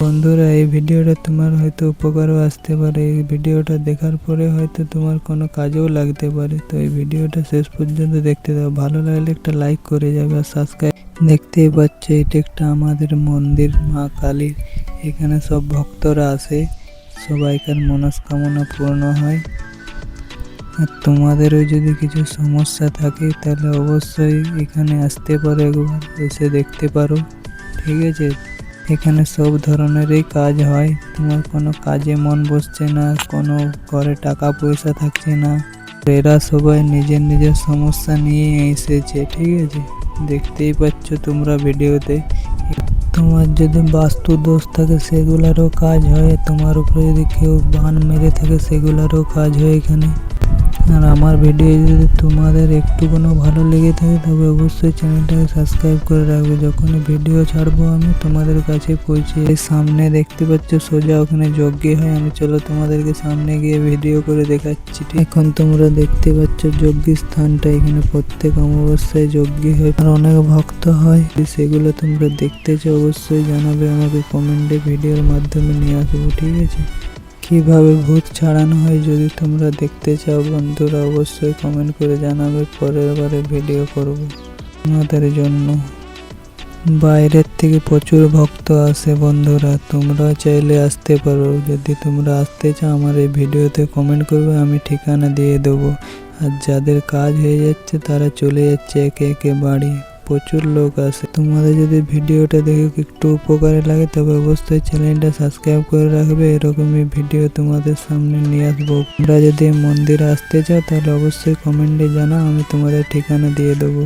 বন্ধুরা, এই ভিডিওটা তোমার হয়তো উপকারও আসতে পারে। এই ভিডিওটা দেখার পরে হয়তো তোমার কোনো কাজেও লাগতে পারে। তো এই ভিডিওটা শেষ পর্যন্ত দেখতে দাও। ভালো লাগলে একটা লাইক করে যাবে আর সাবস্ক্রাইব। দেখতেই পাচ্ছ, এটা একটা আমাদের মন্দির, মা কালীর। এখানে সব ভক্তরা আসে, সবাইকার মনস্কামনা পূর্ণ হয়। আর তোমাদেরও যদি কিছু সমস্যা থাকে তাহলে অবশ্যই এখানে আসতে পারো, একবার এসে দেখতে পারো। ঠিক আছে, এখানে সব ধরনেরই কাজ হয়। তোমার কোনো কাজে মন বসছে না, কোনো ঘরে টাকা পয়সা থাকছে না, এরা সবাই নিজের নিজের সমস্যা নিয়ে এসেছে। ঠিক আছে, দেখতেই পাচ্ছ তোমরা ভিডিওতে। তোমার যদি বাস্তু দোষ থাকে সেগুলারও কাজ হয়, তোমার উপরে যদি কেউ বান মেরে থাকে সেগুলারও কাজ হয় এখানে। আর আমার ভিডিও যদি তোমাদের একটুকুনও ভালো লেগে থাকে তবে অবশ্যই চ্যানেলটাকে সাবস্ক্রাইব করে রাখবে। যখনই ভিডিও ছাড়বো আমি তোমাদের কাছে পৌঁছে। সামনে দেখতে পাচ্ছ সোজা ওখানে যজ্ঞ হয়। আমি চলো তোমাদেরকে সামনে গিয়ে ভিডিও করে দেখাচ্ছি। এখন তোমরা দেখতে পাচ্ছ যজ্ঞের স্থানটা। এখানে প্রত্যেক অমাবস্যায় যজ্ঞ হয় আর অনেক ভক্ত হয়। সেগুলো তোমরা দেখতে চাও অবশ্যই জানাবে আমাকে কমেন্টে, ভিডিওর মাধ্যমে নিয়ে আসবো। ঠিক আছে, কিভাবে ভূত ছাড়ানো হয় যদি তোমরা দেখতে চাও বন্ধুরা অবশ্যই কমেন্ট করে জানাবে। পরের বারে ভিডিও করব তোমাদের জন্য। বাইরের থেকে প্রচুর ভক্ত আসে বন্ধুরা, তোমরা চাইলে আসতে পারো। যদি তোমরা আসতে চাও আমার এই ভিডিওতে কমেন্ট করবে, আমি ঠিকানা দিয়ে দেবো। আর যাদের কাজ হয়ে যাচ্ছে তারা চলে যাচ্ছে একে একে বাড়ি। প্রচুর লোক আসে। তোমাদের যদি ভিডিওটা দেখে একটু উপকারে লাগে তবে অবশ্যই চ্যানেলটা সাবস্ক্রাইব করে রাখবে। এরকমই ভিডিও তোমাদের সামনে নিয়ে আসবো। তোমরা যদি মন্দিরে আসতে চাও তাহলে অবশ্যই কমেন্টে জানাও, আমি তোমাদের ঠিকানা দিয়ে দেবো।